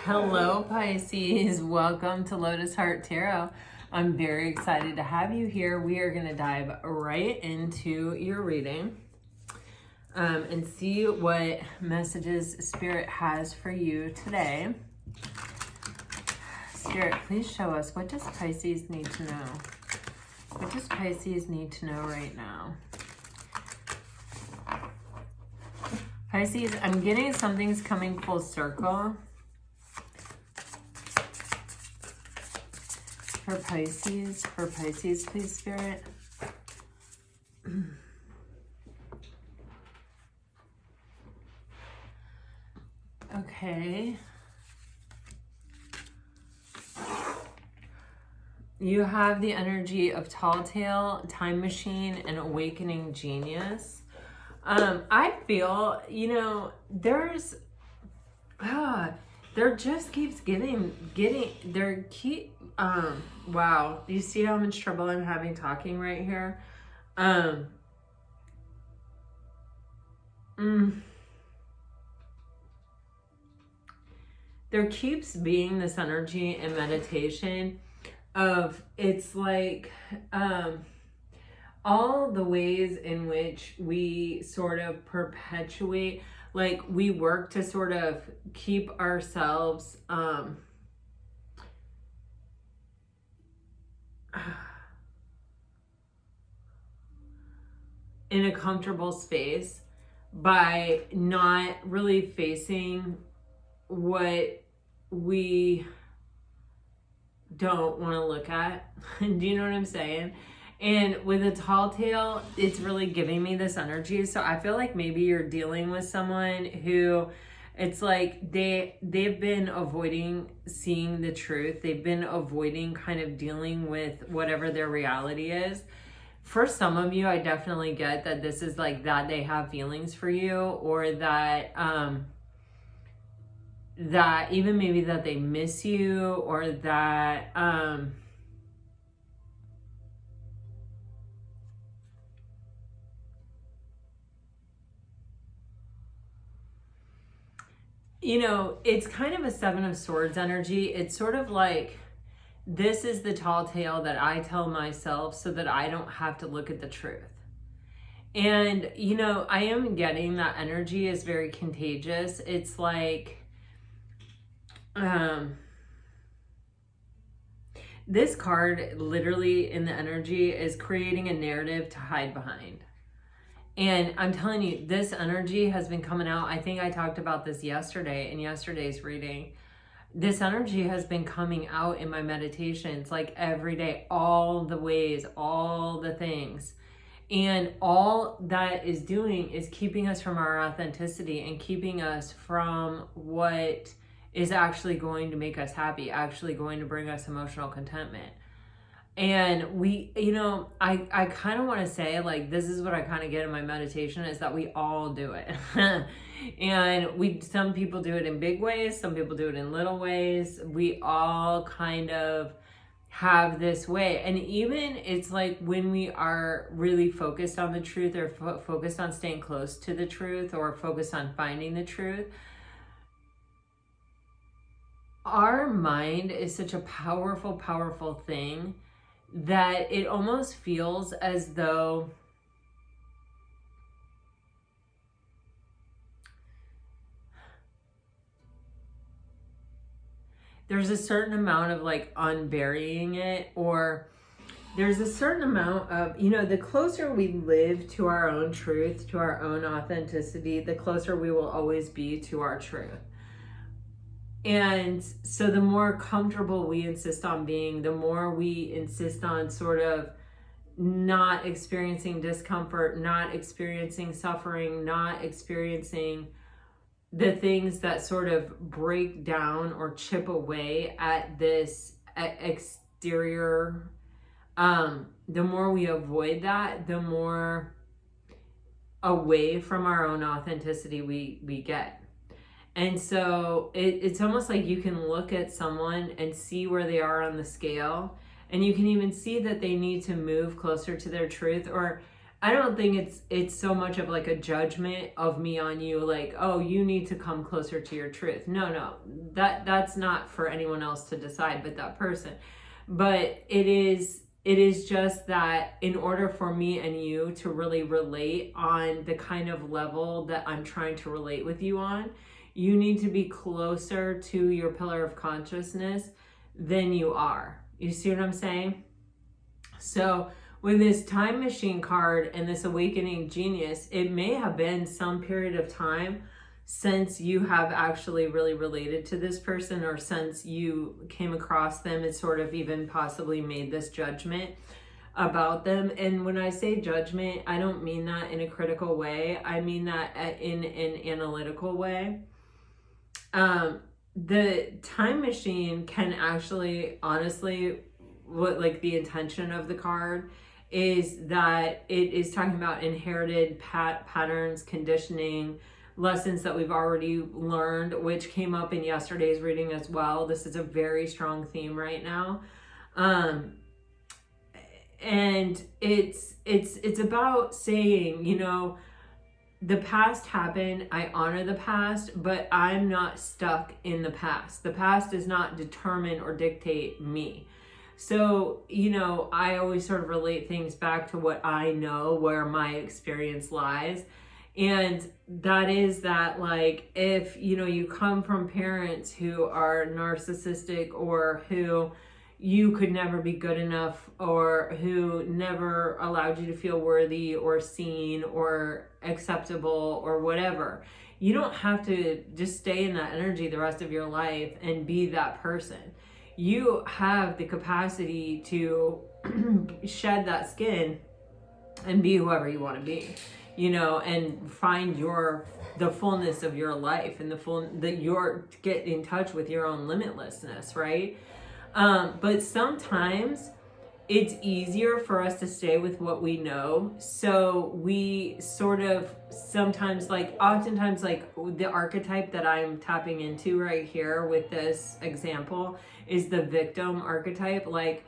Hello, Pisces. Welcome to Lotus Heart Tarot. I'm very excited to have you here. We are going to dive right into your reading and see what messages Spirit has for you today. Spirit, please show us, what does Pisces need to know? What does Pisces need to know right now? Pisces, I'm getting something's coming full circle. For Pisces, please, Spirit. Okay. You have the energy of Tall Tale, Time Machine, and Awakening Genius. I feel, there just keeps wow. Do you see how much trouble I'm having talking right here? There keeps being this energy in meditation of, it's like, all the ways in which we sort of perpetuate, like we work to sort of keep ourselves in a comfortable space by not really facing what we don't want to look at. Do you know what I'm saying? And with a Tall Tale, it's really giving me this energy. So I feel like maybe you're dealing with someone who, it's like they've been avoiding seeing the truth. They've been avoiding kind of dealing with whatever their reality is. For some of you, I definitely get that this is like that they have feelings for you, or that that even maybe that they miss you, or that it's kind of a Seven of Swords energy. It's sort of like, this is the tall tale that I tell myself so that I don't have to look at the truth. And, I am getting that energy is very contagious. It's like, this card literally in the energy is creating a narrative to hide behind. And I'm telling you, this energy has been coming out. I think I talked about this yesterday in yesterday's reading. This energy has been coming out in my meditations, like every day, all the ways, all the things. And all that is doing is keeping us from our authenticity and keeping us from what is actually going to make us happy, actually going to bring us emotional contentment. And we, I kind of want to say, like, this is what I kind of get in my meditation, is that we all do it. And some people do it in big ways, some people do it in little ways. We all kind of have this way. And even it's like when we are really focused on the truth, or focused on staying close to the truth, or focused on finding the truth, our mind is such a powerful, powerful thing that it almost feels as though there's a certain amount of like unburying it, or there's a certain amount of, the closer we live to our own truth, to our own authenticity, the closer we will always be to our truth. And so the more comfortable we insist on being, the more we insist on sort of not experiencing discomfort, not experiencing suffering, not experiencing the things that sort of break down or chip away at this exterior, the more we avoid that, the more away from our own authenticity we get. And so it's almost like you can look at someone and see where they are on the scale, and you can even see that they need to move closer to their truth, or I don't think it's so much of like a judgment of me on you, like, oh, you need to come closer to your truth. No, that's not for anyone else to decide but that person. But it is just that in order for me and you to really relate on the kind of level that I'm trying to relate with you on, you need to be closer to your pillar of consciousness than you are. You see what I'm saying? So with this time machine card and this awakening genius, it may have been some period of time since you have actually really related to this person, or since you came across them and sort of even possibly made this judgment about them. And when I say judgment, I don't mean that in a critical way. I mean that in an analytical way. The time machine can actually, honestly, what like the intention of the card is that it is talking about inherited patterns, conditioning, lessons that we've already learned, which came up in yesterday's reading as well. This is a very strong theme right now. And it's about saying, you know, the past happened, I honor the past, but I'm not stuck in the past. The past does not determine or dictate me. So, you know, I always sort of relate things back to what I know, where my experience lies. And that is that, like, if, you know, you come from parents who are narcissistic, or who you could never be good enough, or who never allowed you to feel worthy or seen or acceptable or whatever, you don't have to just stay in that energy the rest of your life and be that person. You have the capacity to shed that skin and be whoever you want to be, you know, and find the fullness of your life, and get in touch with your own limitlessness, right? But sometimes it's easier for us to stay with what we know. So we sort of sometimes, like, oftentimes, like, the archetype that I'm tapping into right here with this example is the victim archetype. Like,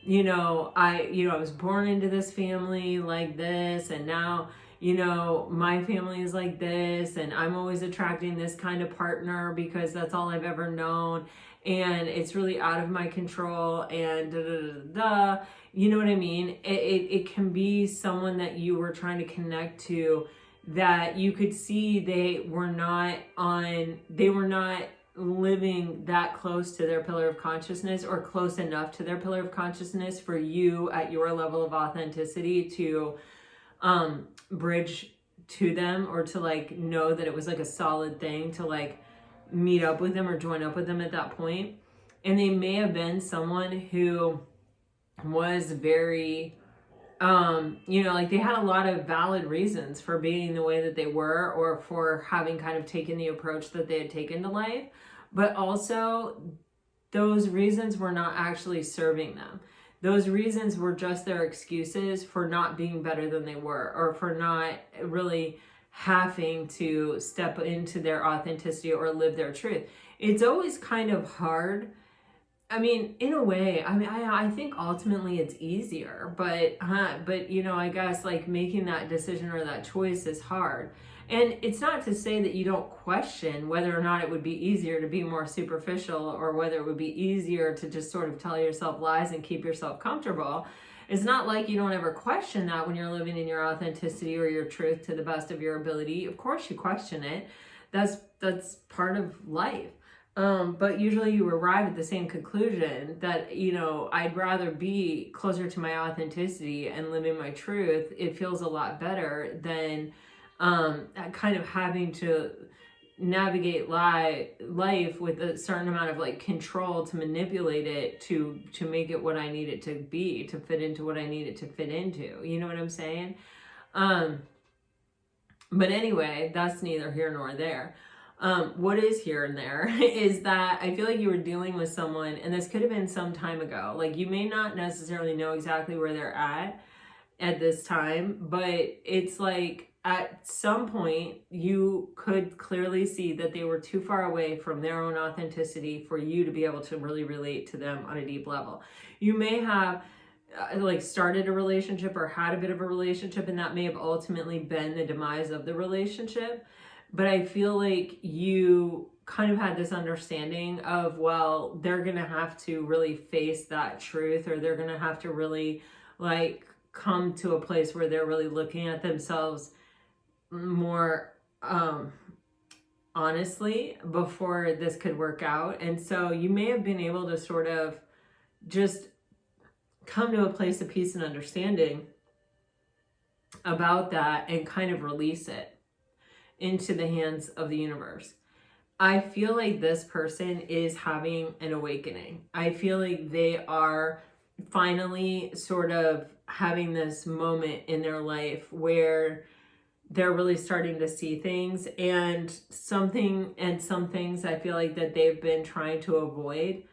I was born into this family like this, and now, my family is like this, and I'm always attracting this kind of partner because that's all I've ever known, and it's really out of my control, and da da da da. You know what I mean? It can be someone that you were trying to connect to, that you could see they were not living that close to their pillar of consciousness, or close enough to their pillar of consciousness for you at your level of authenticity to bridge to them, or to, like, know that it was like a solid thing to, like, meet up with them or join up with them at that point. And they may have been someone who was very like, they had a lot of valid reasons for being the way that they were, or for having kind of taken the approach that they had taken to life, but also those reasons were not actually serving them. Those reasons were just their excuses for not being better than they were, or for not really having to step into their authenticity or live their truth. It's always kind of hard. I mean, in a way, I think ultimately it's easier, but I guess, like, making that decision or that choice is hard. And it's not to say that you don't question whether or not it would be easier to be more superficial, or whether it would be easier to just sort of tell yourself lies and keep yourself comfortable. It's not like you don't ever question that when you're living in your authenticity or your truth to the best of your ability. Of course you question it. That's part of life. But usually you arrive at the same conclusion that, I'd rather be closer to my authenticity and living my truth. It feels a lot better than kind of having to navigate life with a certain amount of, like, control to manipulate it to make it what I need it to be, to fit into what I need it to fit into. You know what I'm saying? But anyway, that's neither here nor there. What is here and there is that I feel like you were dealing with someone, and this could have been some time ago. Like, you may not necessarily know exactly where they're at this time, but it's like at some point you could clearly see that they were too far away from their own authenticity for you to be able to really relate to them on a deep level. You may have like started a relationship or had a bit of a relationship, and that may have ultimately been the demise of the relationship. But I feel like you kind of had this understanding of, well, they're going to have to really face that truth, or they're going to have to really like come to a place where they're really looking at themselves more honestly before this could work out. And so you may have been able to sort of just come to a place of peace and understanding about that and kind of release it into the hands of the universe. I feel like this person is having an awakening. I feel like they are finally sort of having this moment in their life where they're really starting to see things, and some things I feel like that they've been trying to avoid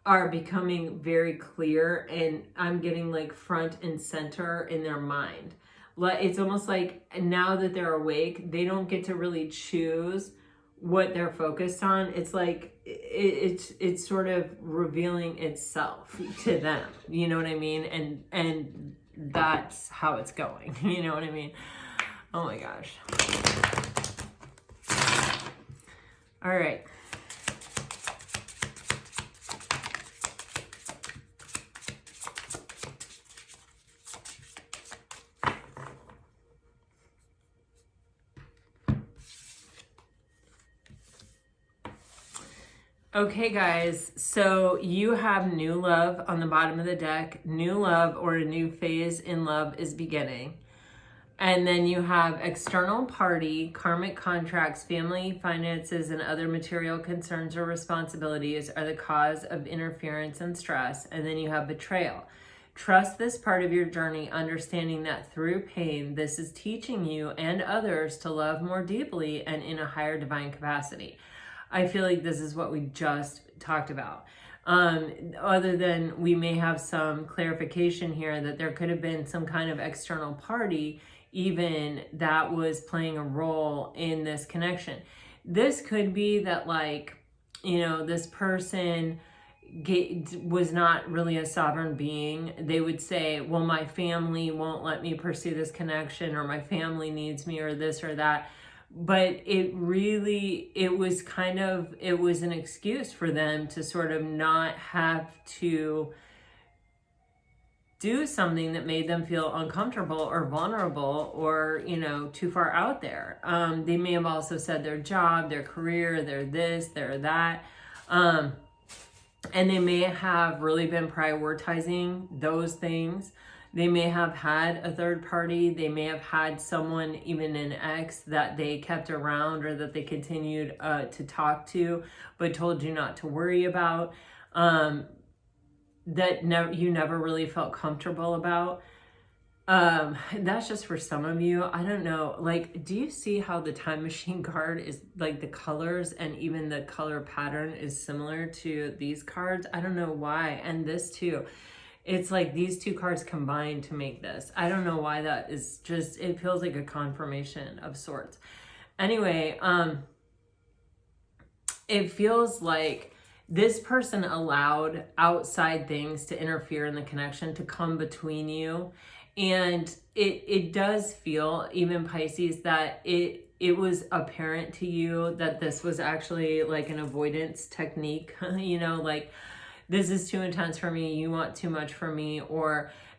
are becoming very clear, and I'm getting like front and center in their mind. It's almost like now that they're awake, they don't get to really choose what they're focused on. It's like it's sort of revealing itself to them. You know what I mean? And that's how it's going. You know what I mean? Oh my gosh. All right. Okay, guys, so you have new love on the bottom of the deck. New love, or a new phase in love, is beginning. And then you have external party, karmic contracts, family, finances, and other material concerns or responsibilities are the cause of interference and stress. And then you have betrayal. Trust this part of your journey, understanding that through pain, this is teaching you and others to love more deeply and in a higher divine capacity. I feel like this is what we just talked about. Other than we may have some clarification here that there could have been some kind of external party even that was playing a role in this connection. This could be that, like, you know, this person was not really a sovereign being. They would say, well, my family won't let me pursue this connection, or my family needs me, or this or that. But it was an excuse for them to sort of not have to do something that made them feel uncomfortable or vulnerable, or, you know, too far out there. They may have also said their job, their career, their this, their that. And they may have really been prioritizing those things. They may have had a third party. They may have had someone, even an ex, that they kept around, or that they continued to talk to, but told you not to worry about, that you never really felt comfortable about. That's just for some of you. I don't know. Like, do you see how the time machine card is, like, the colors and even the color pattern is similar to these cards? I don't know why. And this too. It's like these two cards combined to make this. I don't know why. That is just, it feels like a confirmation of sorts. Anyway, it feels like this person allowed outside things to interfere in the connection, to come between you. And it does feel, even Pisces, that it was apparent to you that this was actually like an avoidance technique, you know, like, this is too intense for me, you want too much from me.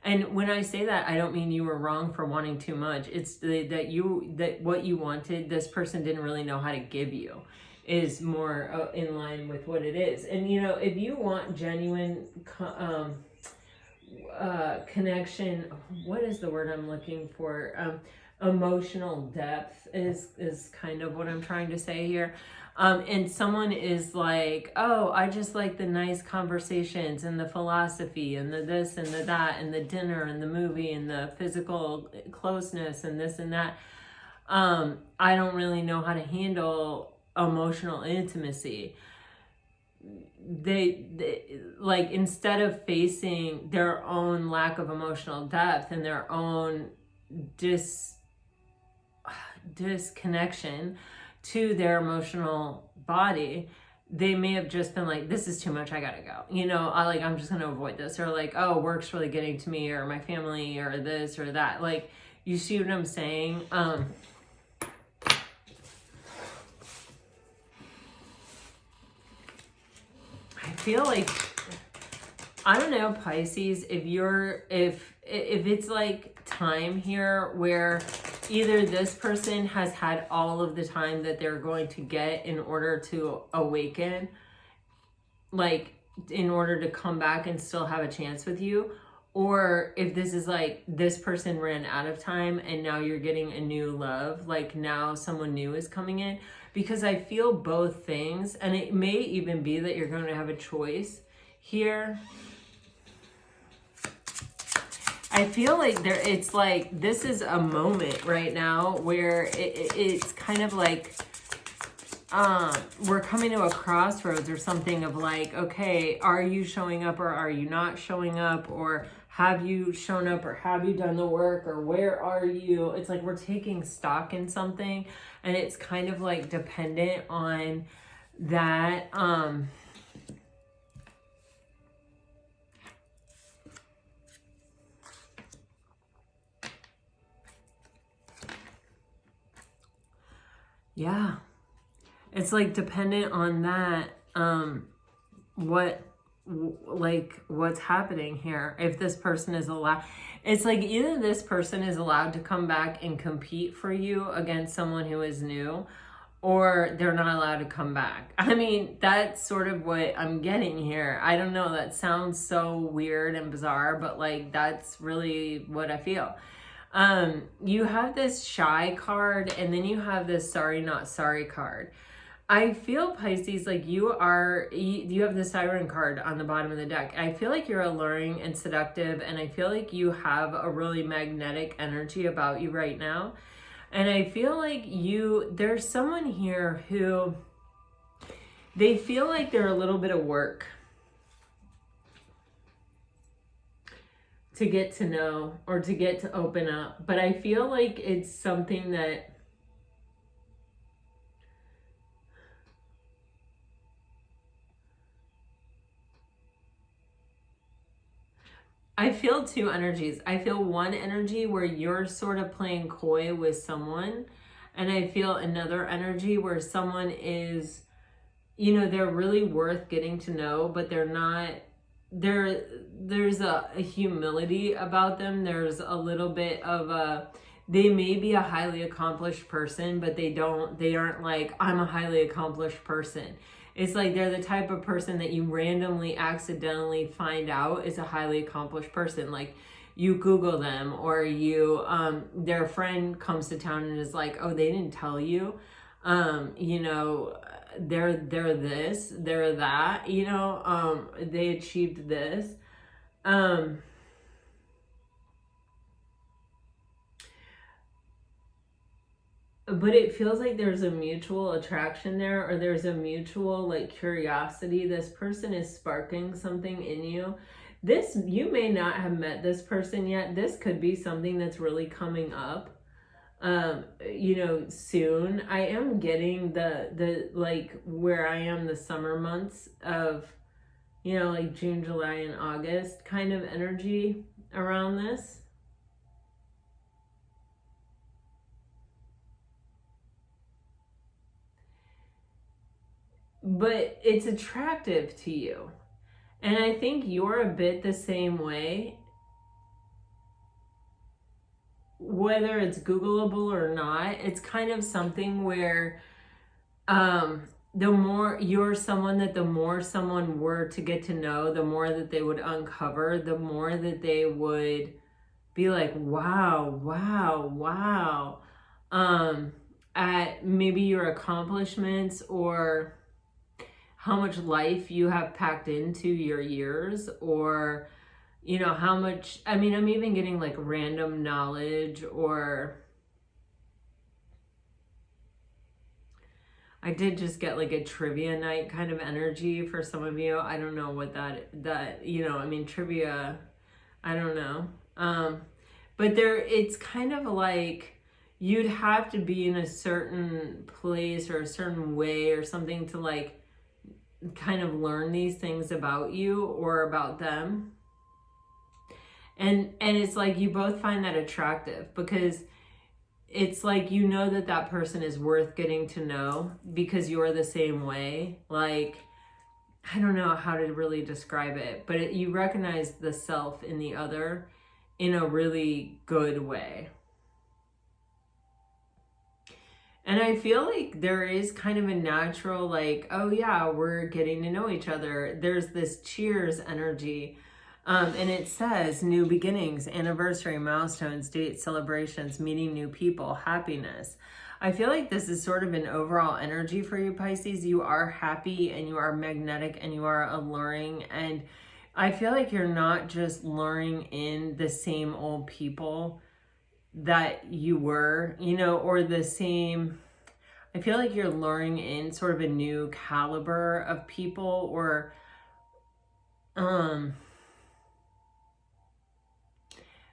And when I say that, I don't mean you were wrong for wanting too much. It's that what you wanted, this person didn't really know how to give you, is more in line with what it is. And, you know, if you want genuine connection, what is the word I'm looking for? Emotional depth is kind of what I'm trying to say here. And someone is like, oh, I just like the nice conversations and the philosophy and the this and the that and the dinner and the movie and the physical closeness and this and that. I don't really know how to handle emotional intimacy. They like, instead of facing their own lack of emotional depth and their own disconnection to their emotional body, they may have just been like, this is too much, I gotta go. You know, I'm just gonna avoid this. Or like, oh, work's really getting to me, or my family, or this or that. Like, you see what I'm saying? I feel like, I don't know, Pisces, if it's like time here where either this person has had all of the time that they're going to get in order to awaken, like in order to come back and still have a chance with you, or if this is like this person ran out of time and now you're getting a new love, like now someone new is coming in, because I feel both things. And it may even be that you're going to have a choice here. I feel like it's like, this is a moment right now where it's kind of like, we're coming to a crossroads or something of like, okay, are you showing up or are you not showing up? Or have you shown up or have you done the work, or where are you? It's like we're taking stock in something, and it's kind of like dependent on that, yeah, it's like dependent on that, what's happening here. If this person is allowed, it's like either this person is allowed to come back and compete for you against someone who is new, or they're not allowed to come back. I mean, that's sort of what I'm getting here. I don't know, that sounds so weird and bizarre, but like, that's really what I feel. You have this shy card, and then you have this sorry not sorry card. I feel, Pisces, like you have the Siren card on the bottom of the deck. I feel like you're alluring and seductive, and I feel like you have a really magnetic energy about you right now. And I feel like there's someone here who, they feel like they're a little bit of work to get to know or to get to open up. But I feel like it's something that I feel two energies. I feel one energy where you're sort of playing coy with someone, and I feel another energy where someone is, you know, they're really worth getting to know, but they're not, there's a humility about them. There's a little bit of they may be a highly accomplished person, but they aren't like, I'm a highly accomplished person. It's like they're the type of person that you randomly, accidentally find out is a highly accomplished person. Like you Google them, or their friend comes to town and is like, oh, they didn't tell you, you know, they're this, they're that, you know, they achieved this. But it feels like there's a mutual attraction there, or there's a mutual like curiosity. This person is sparking something in you. You may not have met this person yet. This could be something that's really coming up, you know, soon. I am getting the like where I am, the summer months of, you know, like June, July, and August kind of energy around this. But it's attractive to you. And I think you're a bit the same way. Whether it's Googleable or not, it's kind of something where the more you're someone that the more someone were to get to know, the more that they would uncover, the more that they would be like, wow, wow, wow. At maybe your accomplishments, or how much life you have packed into your years, or, you know, how much, I mean, I'm even getting like random knowledge, or I did just get like a trivia night kind of energy for some of you. I don't know what that, you know, I mean, trivia, I don't know. But it's kind of like you'd have to be in a certain place or a certain way or something to like kind of learn these things about you or about them. And it's like you both find that attractive, because it's like, you know, that person is worth getting to know because you're the same way. Like, I don't know how to really describe it, but you recognize the self in the other in a really good way. And I feel like there is kind of a natural, like, oh yeah, we're getting to know each other. There's this cheers energy. And it says new beginnings, anniversary, milestones, dates, celebrations, meeting new people, happiness. I feel like this is sort of an overall energy for you, Pisces. You are happy and you are magnetic and you are alluring. And I feel like you're not just luring in the same old people that you were, you know, or the same. I feel like you're luring in sort of a new caliber of people, or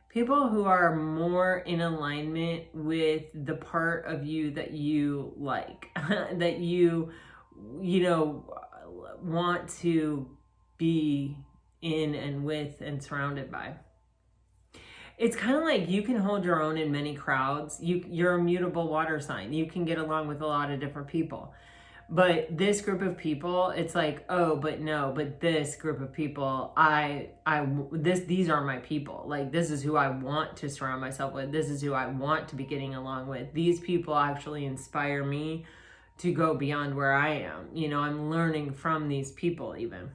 people who are more in alignment with the part of you that you like, that you know, want to be in and with and surrounded by. It's kind of like you can hold your own in many crowds. You're a mutable water sign. You can get along with a lot of different people. But this group of people, it's like, oh, but no, but this group of people, these are my people. Like, this is who I want to surround myself with. This is who I want to be getting along with. These people actually inspire me to go beyond where I am. You know, I'm learning from these people even.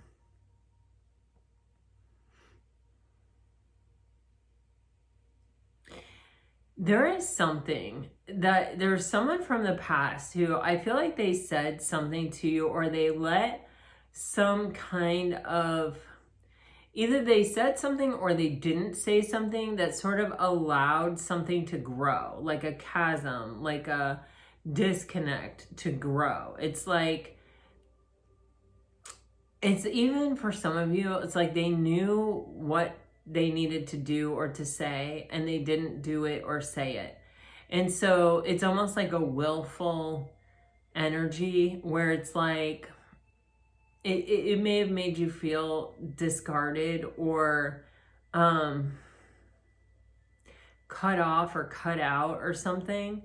There is something that there's someone from the past who I feel like they said something to you, or they let some kind of, either they said something or they didn't say something that sort of allowed something to grow, like a chasm, like a disconnect to grow. It's like, it's even for some of you, it's like they knew what they needed to do or to say, and they didn't do it or say it. And so it's almost like a willful energy where it's like, it may have made you feel discarded or cut off or cut out or something.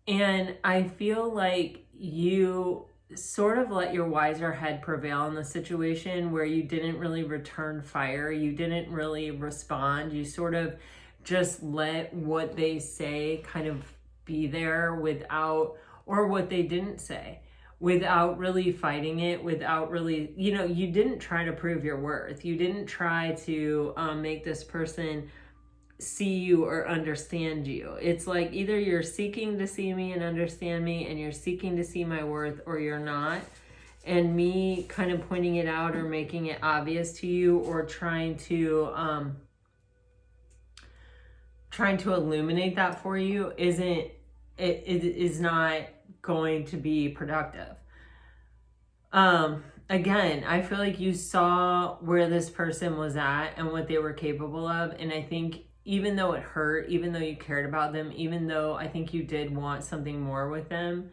And I feel like you sort of let your wiser head prevail in the situation, where you didn't really return fire. You didn't really respond. You sort of just let what they say kind of be there without, or what they didn't say, without really fighting it, without really, you know, you didn't try to prove your worth. You didn't try to make this person see you or understand you. It's like, either you're seeking to see me and understand me, and you're seeking to see my worth, or you're not. And me kind of pointing it out or making it obvious to you, or trying to illuminate that for you it is not going to be productive. Again, I feel like you saw where this person was at and what they were capable of. And I think even though it hurt, even though you cared about them, even though I think you did want something more with them,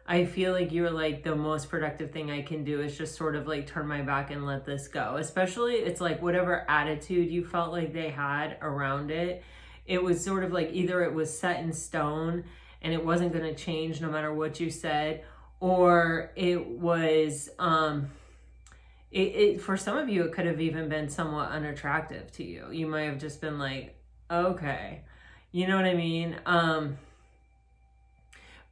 I feel like you were like, the most productive thing I can do is just sort of like turn my back and let this go. Especially, it's like whatever attitude you felt like they had around it, it was sort of like either it was set in stone and it wasn't going to change no matter what you said, or it was, for some of you, it could have even been somewhat unattractive to you. You might have just been like, okay, you know what I mean?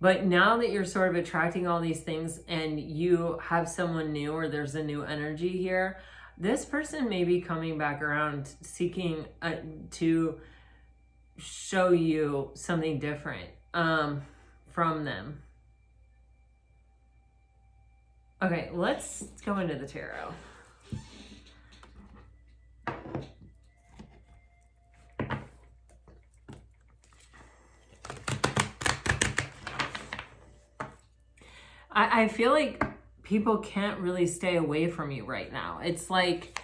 But now that you're sort of attracting all these things and you have someone new, or there's a new energy here, this person may be coming back around seeking to show you something different from them. Okay, let's go into the tarot. I feel like people can't really stay away from you right now. It's like,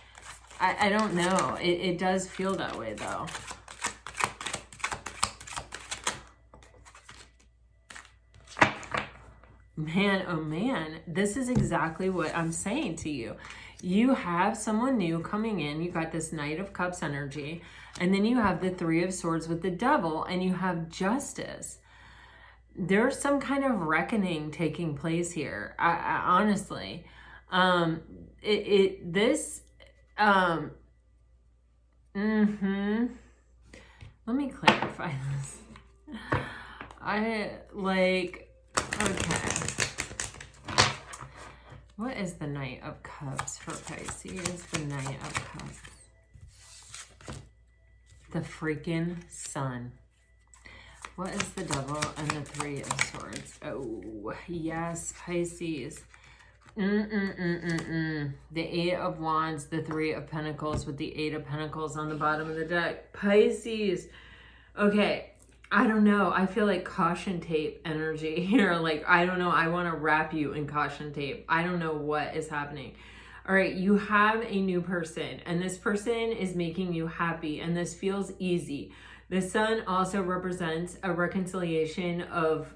I don't know. It does feel that way though. Man, oh man, this is exactly what I'm saying to you. You have someone new coming in. You got this Knight of Cups energy, and then you have the Three of Swords with the Devil, and you have Justice. There's some kind of reckoning taking place here. I honestly, let me clarify this. Okay. What is the Knight of Cups for Pisces? The Knight of Cups. The freaking Sun. What is the Devil and the Three of Swords? Oh, yes, Pisces. The Eight of Wands, the Three of Pentacles with the Eight of Pentacles on the bottom of the deck. Pisces. Okay, I don't know. I feel like caution tape energy here. Like, I don't know. I want to wrap you in caution tape. I don't know what is happening. All right, you have a new person, and this person is making you happy, and this feels easy. The Sun also represents a reconciliation of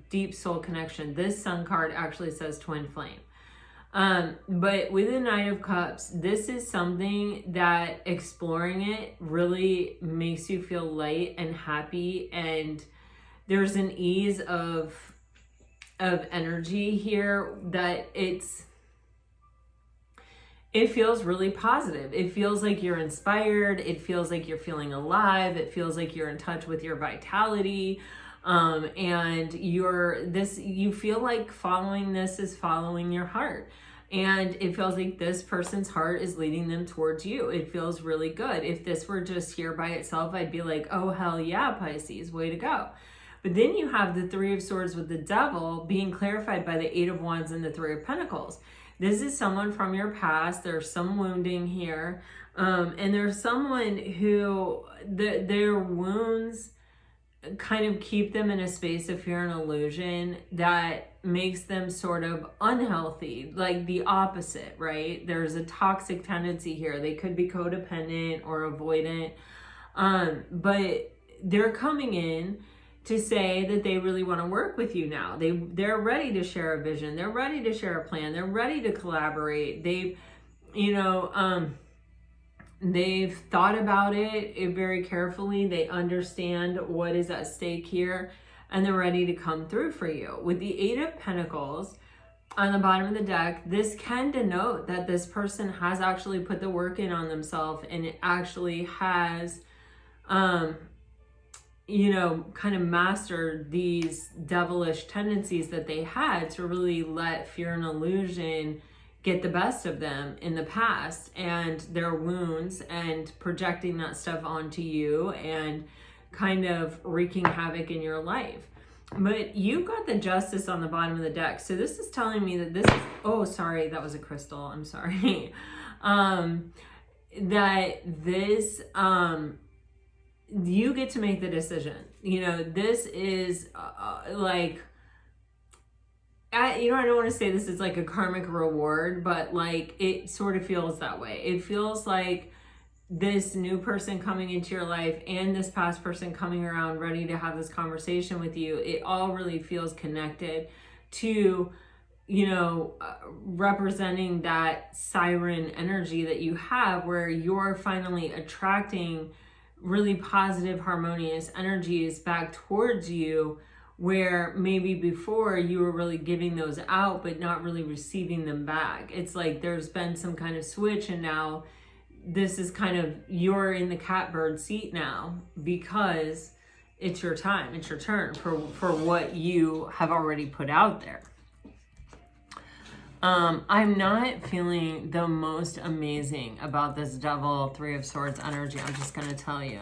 deep soul connection. This Sun card actually says twin flame. But with the Knight of Cups, this is something that exploring it really makes you feel light and happy, and there's an ease of energy here that it feels really positive. It feels like you're inspired. It feels like you're feeling alive. It feels like you're in touch with your vitality. And you feel like following this is following your heart. And it feels like this person's heart is leading them towards you. It feels really good. If this were just here by itself, I'd be like, oh, hell yeah, Pisces, way to go. But then you have the Three of Swords with the Devil being clarified by the Eight of Wands and the Three of Pentacles. This is someone from your past. There's some wounding here. And there's someone who their wounds kind of keep them in a space of fear and illusion that makes them sort of unhealthy, like the opposite, right? There's a toxic tendency here. They could be codependent or avoidant. But they're coming in to say that they really want to work with you now. They're ready to share a vision. They're ready to share a plan. They're ready to collaborate. They've thought about it very carefully. They understand what is at stake here, and they're ready to come through for you. With the Eight of Pentacles on the bottom of the deck, this can denote that this person has actually put the work in on themselves, and it actually has kind of mastered these devilish tendencies that they had to really let fear and illusion get the best of them in the past, and their wounds, and projecting that stuff onto you and kind of wreaking havoc in your life. But you've got the Justice on the bottom of the deck. So this is telling me that this is, oh, sorry, that was a crystal. I'm sorry. That this, you get to make the decision. This is I don't want to say this is like a karmic reward, but like it sort of feels that way. It feels like this new person coming into your life and this past person coming around ready to have this conversation with you, it all really feels connected to, representing that siren energy that you have, where you're finally attracting really positive, harmonious energies back towards you, where maybe before you were really giving those out but not really receiving them back. It's like there's been some kind of switch, and now this is kind of, you're in the catbird seat now because it's your time, it's your turn for what you have already put out there. I'm not feeling the most amazing about this Devil, Three of Swords energy. I'm just going to tell you.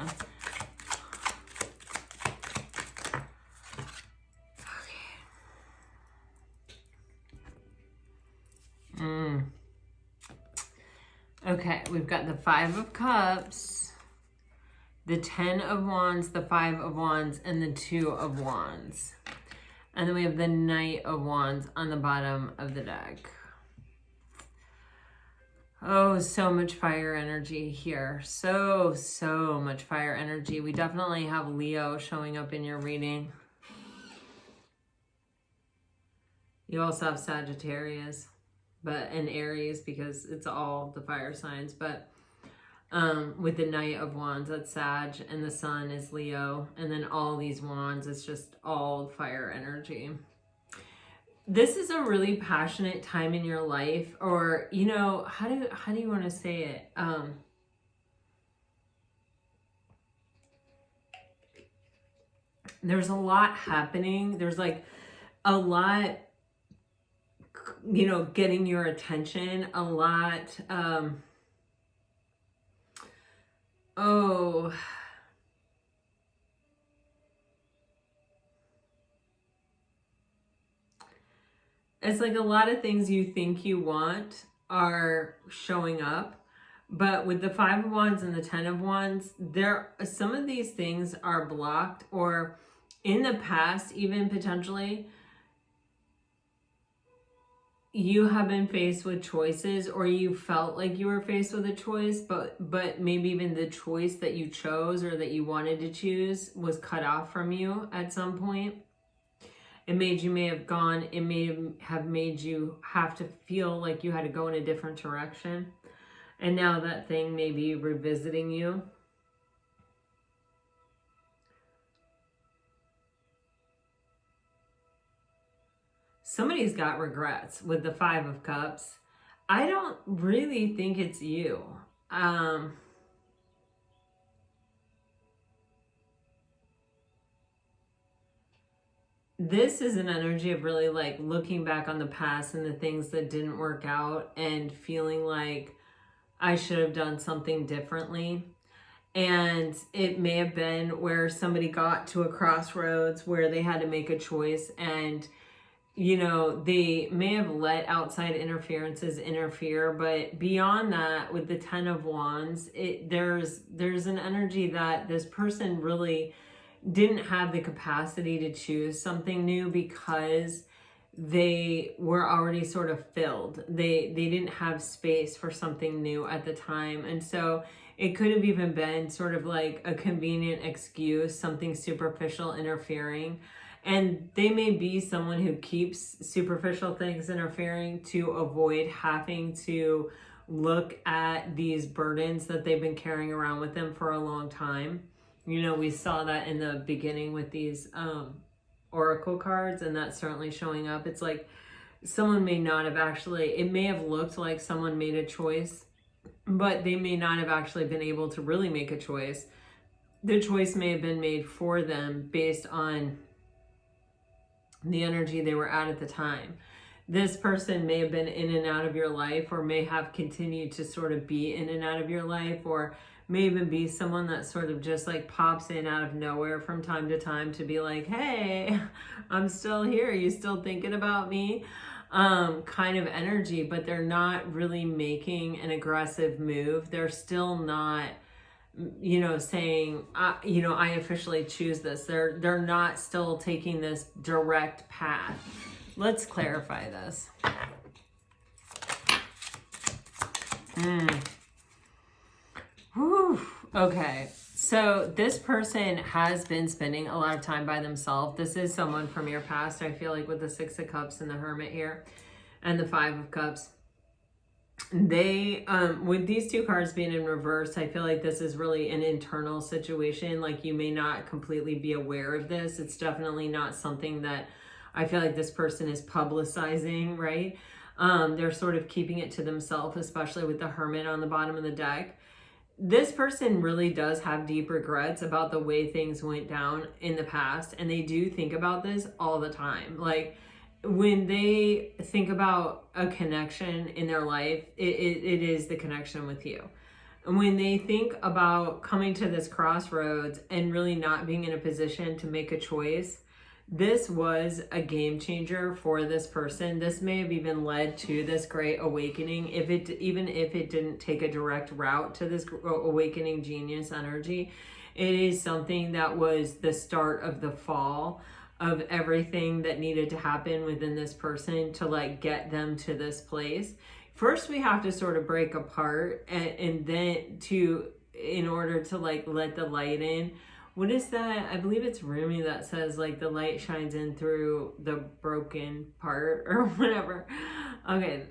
Okay, we've got the Five of Cups, the Ten of Wands, the Five of Wands, and the Two of Wands. And then we have the Knight of Wands on the bottom of the deck. Oh, so much fire energy here. So much fire energy. We definitely have Leo showing up in your reading. You also have Sagittarius, and Aries, because it's all the fire signs. But with the Knight of Wands, that's Sag, and the Sun is Leo, and then all these wands, it's just all fire energy. This is a really passionate time in your life, or, you know, how do you want to say it? There's a lot happening. There's like a lot, you know, getting your attention, a lot, it's like a lot of things you think you want are showing up. But with the 5 of Wands and the 10 of Wands, some of these things are blocked, or in the past, even potentially, you have been faced with choices, or you felt like you were faced with a choice, but maybe even the choice that you chose or that you wanted to choose was cut off from you at some point. It may have made you have to feel like you had to go in a different direction. And now that thing may be revisiting you. Somebody's got regrets with the 5 of Cups. I don't really think it's you. This is an energy of really like looking back on the past and the things that didn't work out and feeling like I should have done something differently. And it may have been where somebody got to a crossroads where they had to make a choice, and you know, they may have let outside interferences interfere, but beyond that, with the 10 of Wands, there's an energy that this person really didn't have the capacity to choose something new because they were already sort of filled. They didn't have space for something new at the time. And so it could have even been sort of like a convenient excuse, something superficial interfering. And they may be someone who keeps superficial things interfering to avoid having to look at these burdens that they've been carrying around with them for a long time. You know, we saw that in the beginning with these oracle cards, and that's certainly showing up. It's like someone may not have actually, it may have looked like someone made a choice, but they may not have actually been able to really make a choice. The choice may have been made for them based on the energy they were at the time. This person may have been in and out of your life, or may have continued to sort of be in and out of your life, or may even be someone that sort of just like pops in out of nowhere from time to time to be like, hey, I'm still here. You still thinking about me? Kind of energy, but they're not really making an aggressive move. They're still not, you know, saying, you know, I officially choose this. They're not still taking this direct path. Let's clarify this. Whew. Okay, so this person has been spending a lot of time by themselves. This is someone from your past, I feel like, with the 6 of Cups and the Hermit here and the 5 of Cups. They, with these 2 cards being in reverse, I feel like this is really an internal situation. Like, you may not completely be aware of this. It's definitely not something that I feel like this person is publicizing, right? They're sort of keeping it to themselves, especially with the Hermit on the bottom of the deck. This person really does have deep regrets about the way things went down in the past, and they do think about this all the time. Like, when they think about a connection in their life, it is the connection with you. And when they think about coming to this crossroads and really not being in a position to make a choice, this was a game changer for this person. This may have even led to this great awakening, even if it didn't take a direct route to this awakening genius energy. It is something that was the start of the fall of everything that needed to happen within this person to like get them to this place. First, we have to sort of break apart, and then in order to like let the light in, what is that? I believe it's Rumi that says like the light shines in through the broken part or whatever. Okay.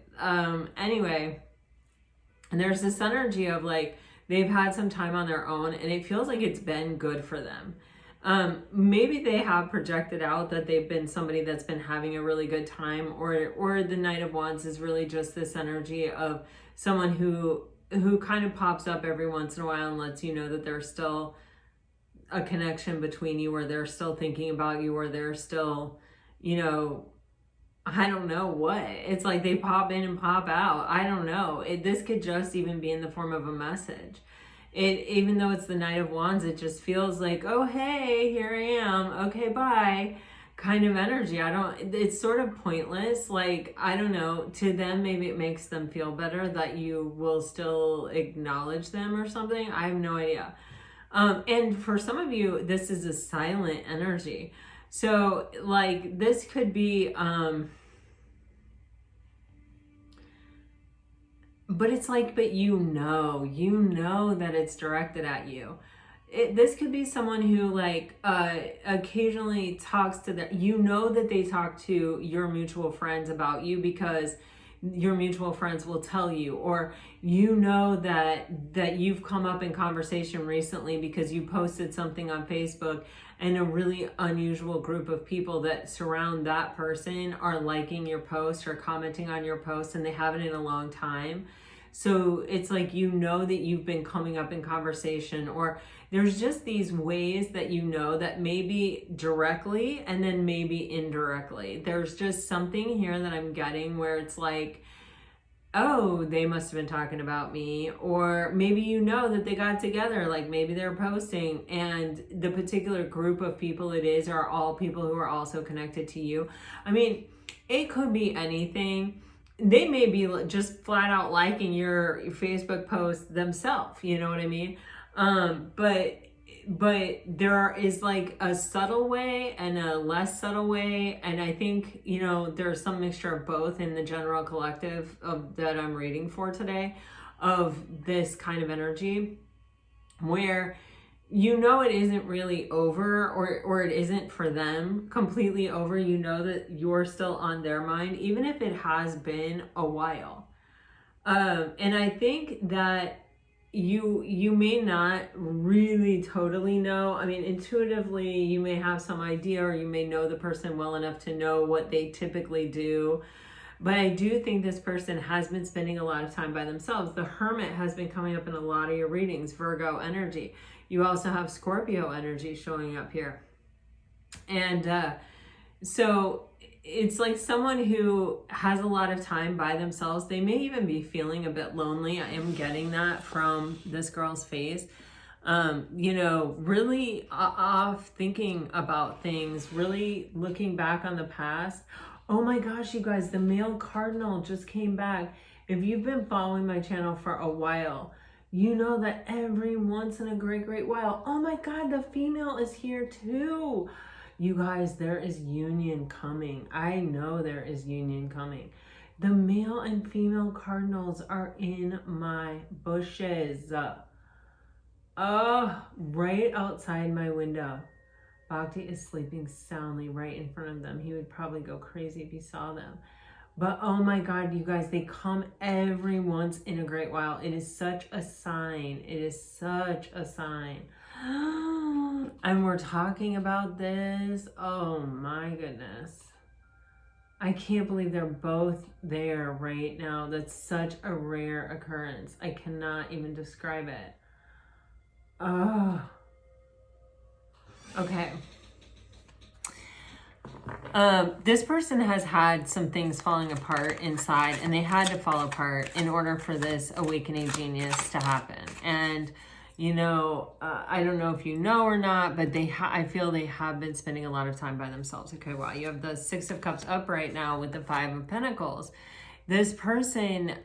Anyway, and there's this energy of like, they've had some time on their own and it feels like it's been good for them. Maybe they have projected out that they've been somebody that's been having a really good time, or the Knight of Wands is really just this energy of someone who kind of pops up every once in a while and lets you know that there's still a connection between you, or they're still thinking about you, or they're still, you know, I don't know what. It's like they pop in and pop out. I don't know. This could just even be in the form of a message. Even though it's the Knight of Wands, it just feels like, oh, hey, here I am. Okay, bye. Kind of energy. It's sort of pointless. Like, I don't know. To them, maybe it makes them feel better that you will still acknowledge them or something. I have no idea. And for some of you, this is a silent energy. So like this could be, but it's like, but you know that it's directed at you. This could be someone who like occasionally talks to them. You know that they talk to your mutual friends about you because your mutual friends will tell you, or you know that you've come up in conversation recently because you posted something on Facebook and a really unusual group of people that surround that person are liking your post or commenting on your post, and they haven't in a long time. So it's like, you know that you've been coming up in conversation, or there's just these ways that you know that maybe directly and then maybe indirectly. There's just something here that I'm getting where it's like, oh, they must have been talking about me. Or maybe you know that they got together, like maybe they're posting and the particular group of people it is are all people who are also connected to you. I mean, it could be anything. They may be just flat out liking your Facebook post themselves, you know what I mean? But there is like a subtle way and a less subtle way. And I think, you know, there's some mixture of both in the general collective that I'm reading for today, of this kind of energy where, you know, it isn't really over, or it isn't for them completely over. You know that you're still on their mind, even if it has been a while. And I think that you may not really totally know. I mean, intuitively, you may have some idea, or you may know the person well enough to know what they typically do. But I do think this person has been spending a lot of time by themselves. The Hermit has been coming up in a lot of your readings, Virgo energy. You also have Scorpio energy showing up here. And so it's like someone who has a lot of time by themselves. They may even be feeling a bit lonely. I am getting that from this girl's face. You know, really off thinking about things, really looking back on the past. Oh my gosh, you guys, the male cardinal just came back. If you've been following my channel for a while, you know that every once in a great while, oh my God, the female is here too. You guys, there is union coming. I know there is union coming. The male and female cardinals are in my bushes. Oh, right outside my window. Bhakti is sleeping soundly right in front of them. He would probably go crazy if he saw them. But oh my God, you guys, they come every once in a great while. It is such a sign. It is such a sign. And we're talking about this. Oh my goodness. I can't believe they're both there right now. That's such a rare occurrence. I cannot even describe it. Oh. Okay. This person has had some things falling apart inside, and they had to fall apart in order for this awakening genius to happen. And, you know, I don't know if you know or not, but I feel they have been spending a lot of time by themselves. Okay, wow. You have the Six of Cups up right now with the Five of Pentacles. This person,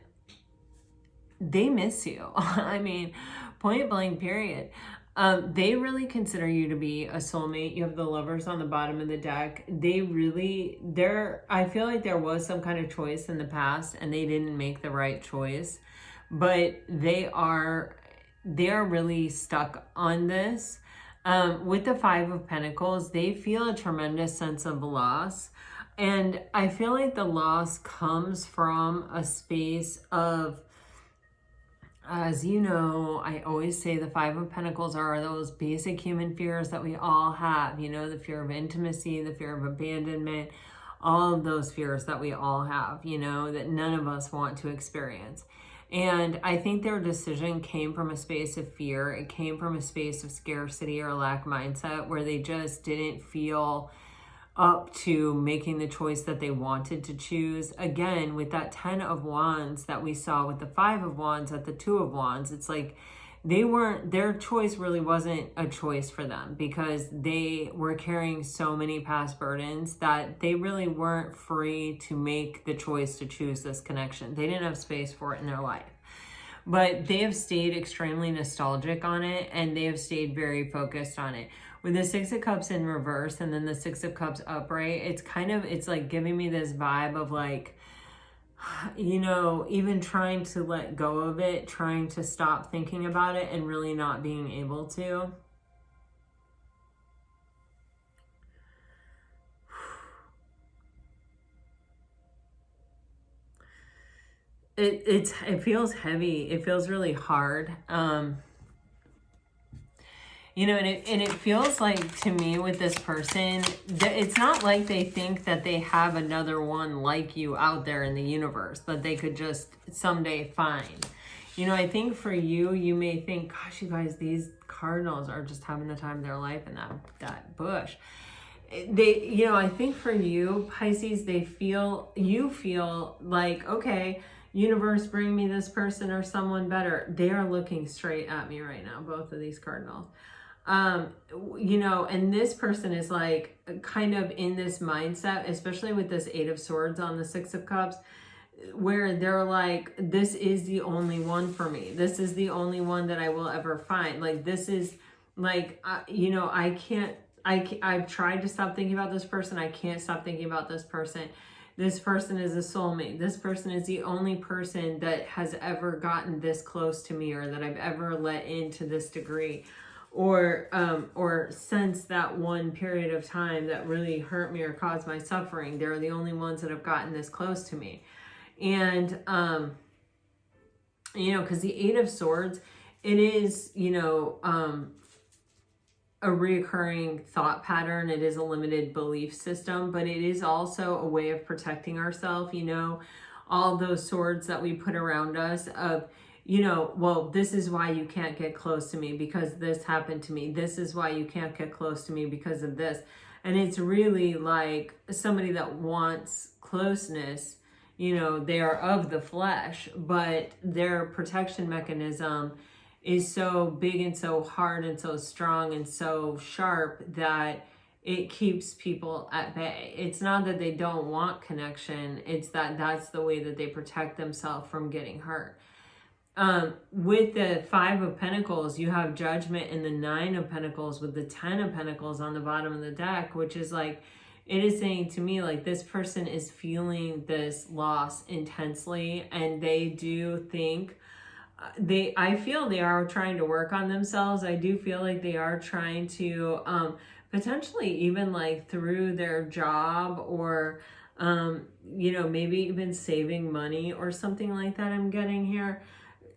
they miss you. I mean, point blank, period. They really consider you to be a soulmate. You have the Lovers on the bottom of the deck. I feel like there was some kind of choice in the past and they didn't make the right choice, but they are really stuck on this. With the Five of Pentacles, they feel a tremendous sense of loss. And I feel like the loss comes from a space of, as you know, I always say the Five of Pentacles are those basic human fears that we all have. You know, the fear of intimacy, the fear of abandonment, all of those fears that we all have, you know, that none of us want to experience. And I think their decision came from a space of fear. It came from a space of scarcity or lack mindset where they just didn't feel up to making the choice that they wanted to choose. Again, with that 10 of Wands that we saw with the 5 of Wands at the 2 of Wands, it's like their choice really wasn't a choice for them because they were carrying so many past burdens that they really weren't free to make the choice to choose this connection. They didn't have space for it in their life. But they have stayed extremely nostalgic on it, and they have stayed very focused on it. With the Six of Cups in reverse and then the Six of Cups upright, it's like giving me this vibe of like, you know, even trying to let go of it, trying to stop thinking about it and really not being able to. It feels heavy. It feels really hard. You know, and it feels like to me with this person, it's not like they think that they have another one like you out there in the universe that they could just someday find. You know, I think for you, you may think, gosh, you guys, these cardinals are just having the time of their life in that bush. They, you know, I think for you, Pisces, you feel like, okay, universe, bring me this person or someone better. They are looking straight at me right now, both of these cardinals. You know, and this person is like kind of in this mindset, especially with this 8 of Swords on the 6 of Cups, where they're like, this is the only one for me. This is the only one that I will ever find. Like, this is like, you know, I've tried to stop thinking about this person. I can't stop thinking about this person. This person is a soulmate. This person is the only person that has ever gotten this close to me or that I've ever let in to this degree. Or since that one period of time that really hurt me or caused my suffering, they're the only ones that have gotten this close to me. And, you know, because the 8 of Swords, it is, you know, a reoccurring thought pattern. It is a limited belief system, but it is also a way of protecting ourselves. You know, all those swords that we put around us of, you know, well, this is why you can't get close to me because this happened to me. This is why you can't get close to me because of this. And it's really like somebody that wants closeness, you know, they are of the flesh, but their protection mechanism is so big and so hard and so strong and so sharp that it keeps people at bay. It's not that they don't want connection. It's that that's the way that they protect themselves from getting hurt. With the 5 of Pentacles, you have Judgment and the 9 of Pentacles with the 10 of Pentacles on the bottom of the deck, which is like, it is saying to me, like, this person is feeling this loss intensely, and they do think, I feel they are trying to work on themselves. I do feel like they are trying to, potentially even like through their job or, you know, maybe even saving money or something like that I'm getting here.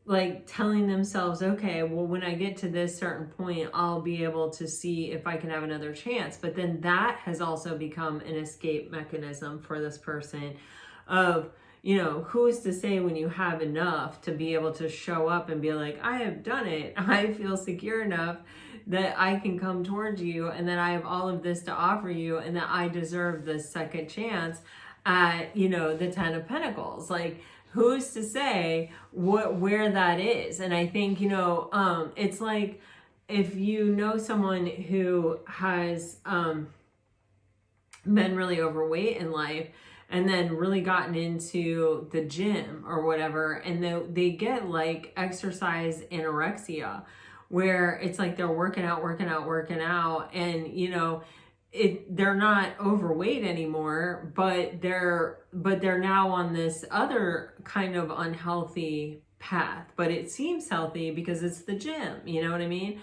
Like telling themselves, okay, well, when I get to this certain point, I'll be able to see if I can have another chance. But then that has also become an escape mechanism for this person of, you know, who is to say when you have enough to be able to show up and be like, I have done it. I feel secure enough that I can come towards you and that I have all of this to offer you and that I deserve this second chance at, you know, the 10 of Pentacles. Like, who's to say where that is? And I think, you know, it's like if you know someone who has been really overweight in life and then really gotten into the gym or whatever, and they get like exercise anorexia, where it's like they're working out, and, you know, they're not overweight anymore, but they're now on this other kind of unhealthy path, but it seems healthy because it's the gym, you know what I mean?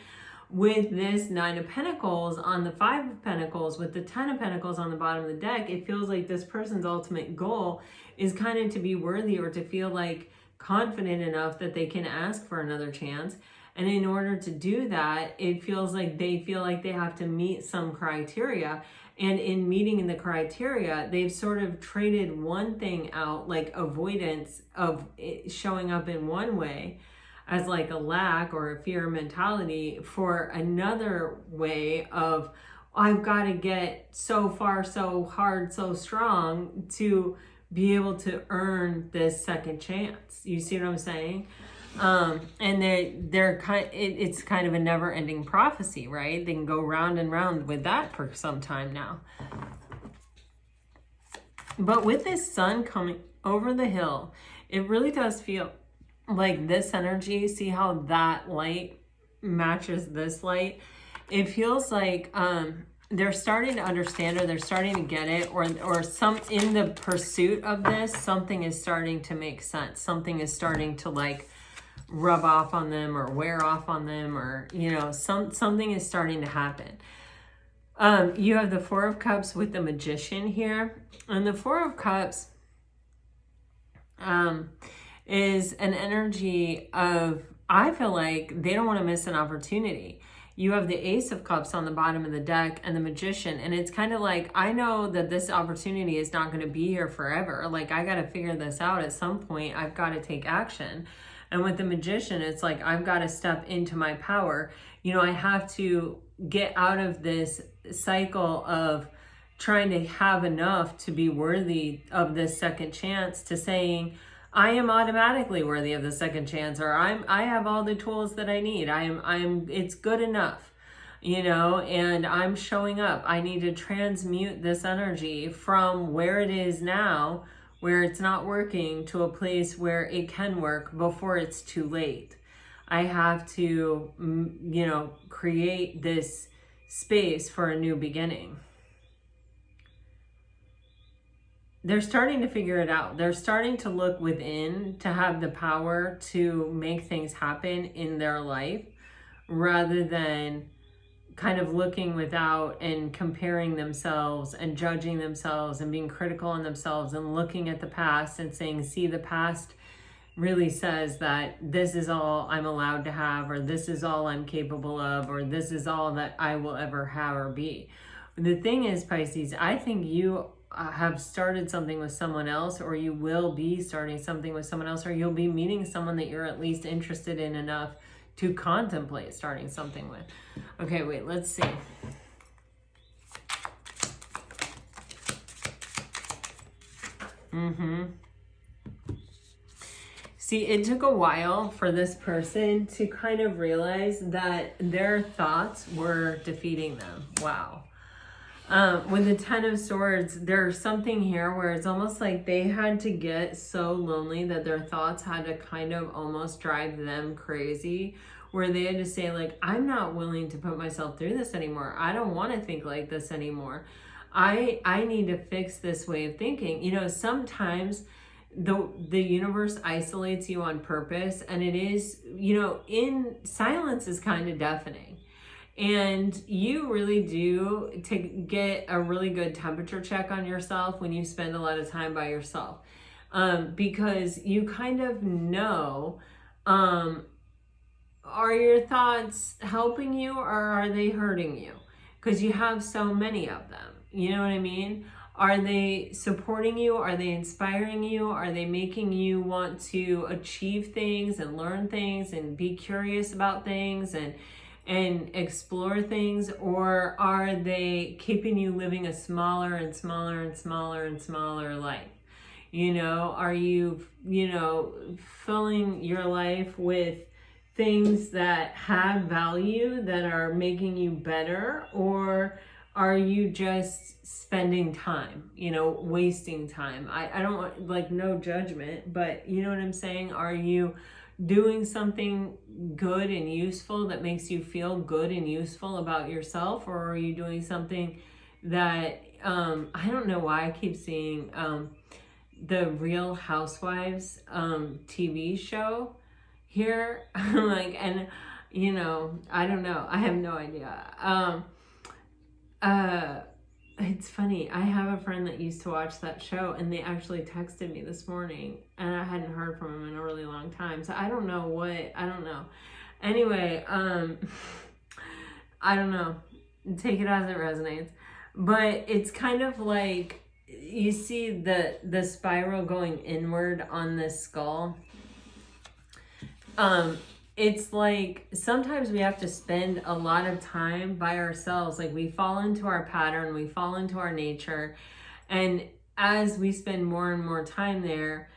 with this 9 of Pentacles on the 5 of Pentacles, with the 10 of Pentacles on the bottom of the deck, it feels like this person's ultimate goal is kind of to be worthy or to feel like confident enough that they can ask for another chance. And in order to do that, it feels like they feel like they have to meet some criteria. And in meeting the criteria, they've sort of traded one thing out, like avoidance of it showing up in one way as like a lack or a fear mentality, for another way of, I've got to get so far, so hard, so strong to be able to earn this second chance. You see what I'm saying? And it's kind of a never-ending prophecy, right? They can go round and round with that for some time now. But with this sun coming over the hill, it really does feel like this energy, see how that light matches this light? It feels like they're starting to understand, or they're starting to get it, or some in the pursuit of this, something is starting to make sense. Something is starting to like rub off on them or wear off on them, or something is starting to happen. You have the 4 of Cups with the Magician here, and the 4 of Cups is an energy of, I feel like they don't want to miss an opportunity. You have the Ace of Cups on the bottom of the deck and the Magician, and it's kind of like, I know that this opportunity is not going to be here forever. Like, I got to figure this out at some point. I've got to take action. And with the Magician, it's like, I've got to step into my power. I have to get out of this cycle of trying to have enough to be worthy of this second chance, to saying, I am automatically worthy of the second chance, or I have all the tools that I need. It's good enough, and I'm showing up. I need to transmute this energy from where it is now, where it's not working, to a place where it can work before it's too late. I have to, create this space for a new beginning. They're starting to figure it out. They're starting to look within to have the power to make things happen in their life, rather than kind of looking without and comparing themselves and judging themselves and being critical on themselves and looking at the past and saying, see, the past really says that this is all I'm allowed to have, or this is all I'm capable of, or this is all that I will ever have or be. The thing is, Pisces, I think you have started something with someone else, or you will be starting something with someone else, or you'll be meeting someone that you're at least interested in enough to contemplate starting something with. Okay, wait, let's see. See, it took a while for this person to kind of realize that their thoughts were defeating them. Wow. With the 10 of Swords, there's something here where it's almost like they had to get so lonely that their thoughts had to kind of almost drive them crazy, where they had to say, like, I'm not willing to put myself through this anymore. I don't want to think like this anymore. I need to fix this way of thinking. Sometimes the universe isolates you on purpose, and it is, in silence is kind of deafening. And you really do to get a really good temperature check on yourself when you spend a lot of time by yourself, because you kind of know, are your thoughts helping you, or are they hurting you? Because you have so many of them. You know what I mean? Are they supporting you? Are they inspiring you? Are they making you want to achieve things and learn things and be curious about things and explore things? Or are they keeping you living a smaller and smaller and smaller and smaller life? Are you, filling your life with things that have value, that are making you better? Or are you just spending time, wasting time? I don't want, like, no judgment, but you know what I'm saying? Are you doing something good and useful that makes you feel good and useful about yourself? Or are you doing something that, I don't know why I keep seeing the Real Housewives TV show here, like, and you know, I don't know. I have no idea. It's funny. I have a friend that used to watch that show, and they actually texted me this morning, and I hadn't heard from him in a really long time. So I don't know. Anyway, I don't know. Take it as it resonates. But it's kind of like, you see the spiral going inward on this skull. It's like sometimes we have to spend a lot of time by ourselves. Like we fall into our pattern, we fall into our nature. And as we spend more and more time there,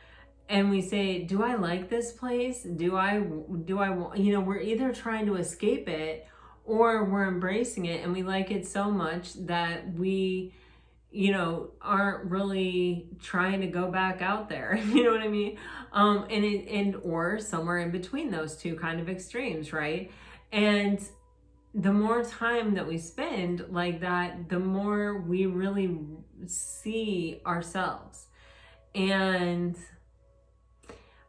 and we say, do I like this place? Do I want, you know, we're either trying to escape it or we're embracing it, and we like it so much that we, you know, aren't really trying to go back out there. You know what I mean? Or somewhere in between those two kind of extremes, right? And the more time that we spend like that, the more we really see ourselves. And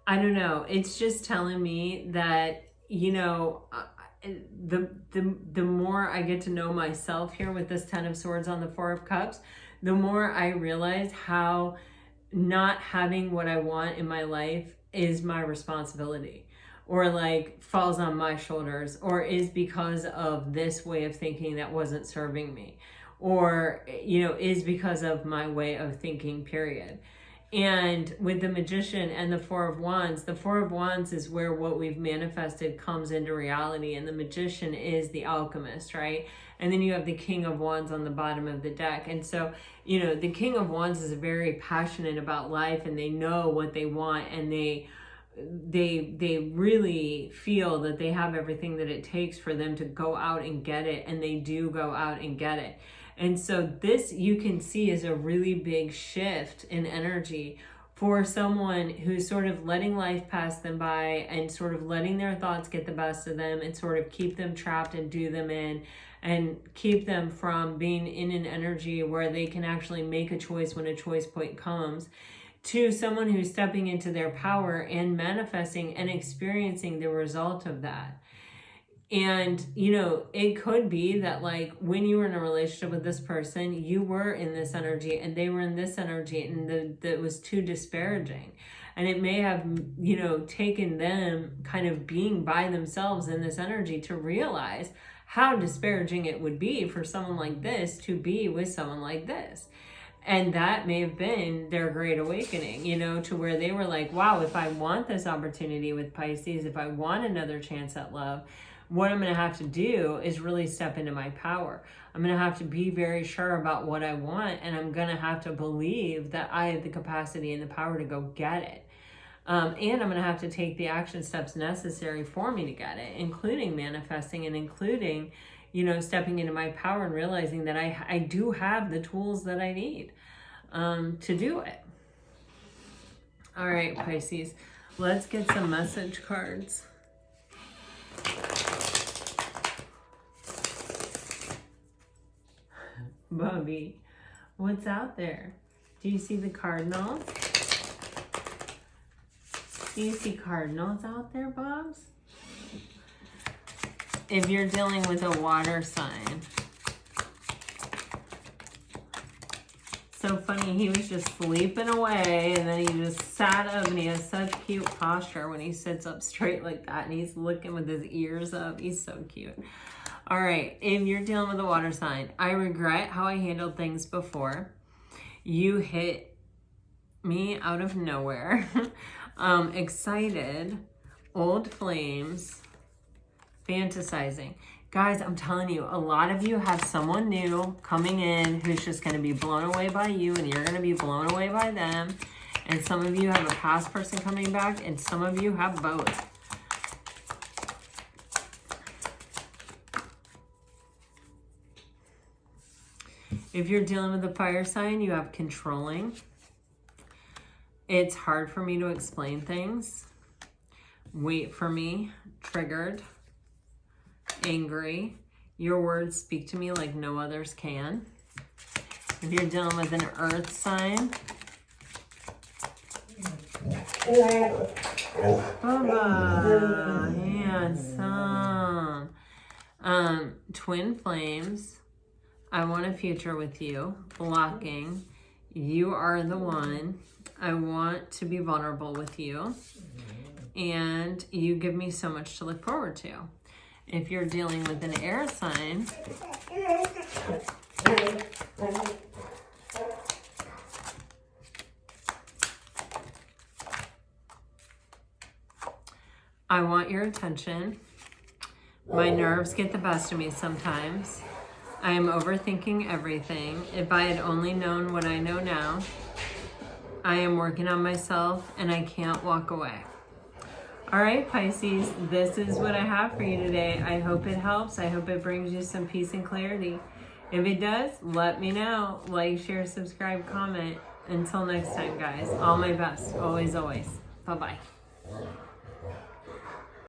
I don't know, it's just telling me that, you know, the more I get to know myself here with this 10 of Swords on the 4 of Cups, the more I realize how not having what I want in my life is my responsibility, or like falls on my shoulders, or is because of this way of thinking that wasn't serving me, or, you know, is because of my way of thinking, period. And with the Magician and the 4 of Wands, the 4 of Wands is where what we've manifested comes into reality, and the Magician is the alchemist, right? And then you have the King of Wands on the bottom of the deck. And so, you know, the King of Wands is very passionate about life, and they know what they want, and they really feel that they have everything that it takes for them to go out and get it, and they do go out and get it. And so this, you can see, is a really big shift in energy for someone who's sort of letting life pass them by, and sort of letting their thoughts get the best of them, and sort of keep them trapped and do them in, and keep them from being in an energy where they can actually make a choice when a choice point comes, to someone who's stepping into their power and manifesting and experiencing the result of that. And, you know, it could be that, like, when you were in a relationship with this person, you were in this energy and they were in this energy, and that was too disparaging. And it may have, you know, taken them kind of being by themselves in this energy to realize how disparaging it would be for someone like this to be with someone like this. And that may have been their great awakening, you know, to where they were like, wow, if I want this opportunity with Pisces, if I want another chance at love, what I'm going to have to do is really step into my power. I'm going to have to be very sure about what I want, and I'm going to have to believe that I have the capacity and the power to go get it. And I'm going to have to take the action steps necessary for me to get it, including manifesting, and including, you know, stepping into my power and realizing that I do have the tools that I need to do it. All right, Pisces, let's get some message cards. Bobby, what's out there? Do you see the cardinals? Do you see cardinals out there, Bobs? If you're dealing with a water sign. So funny, he was just sleeping away, and then he just sat up, and he has such cute posture when he sits up straight like that, and he's looking with his ears up. He's so cute. All right, if you're dealing with a water sign, I regret how I handled things before. You hit me out of nowhere. Excited, old flames, fantasizing. Guys, I'm telling you, a lot of you have someone new coming in who's just going to be blown away by you, and you're going to be blown away by them. And some of you have a past person coming back, and some of you have both. If you're dealing with a fire sign, you have controlling. It's hard for me to explain things. Wait for me, triggered, angry. Your words speak to me like no others can. If you're dealing with an earth sign, Bubba. handsome. Twin flames. I want a future with you. Blocking. You are the one. I want to be vulnerable with you. And you give me so much to look forward to. If you're dealing with an air sign, I want your attention. My nerves get the best of me sometimes. I am overthinking everything. If I had only known what I know now, I am working on myself and I can't walk away. All right, Pisces, this is what I have for you today. I hope it helps. I hope it brings you some peace and clarity. If it does, let me know. Like, share, subscribe, comment. Until next time, guys, all my best. Always, always. Bye-bye.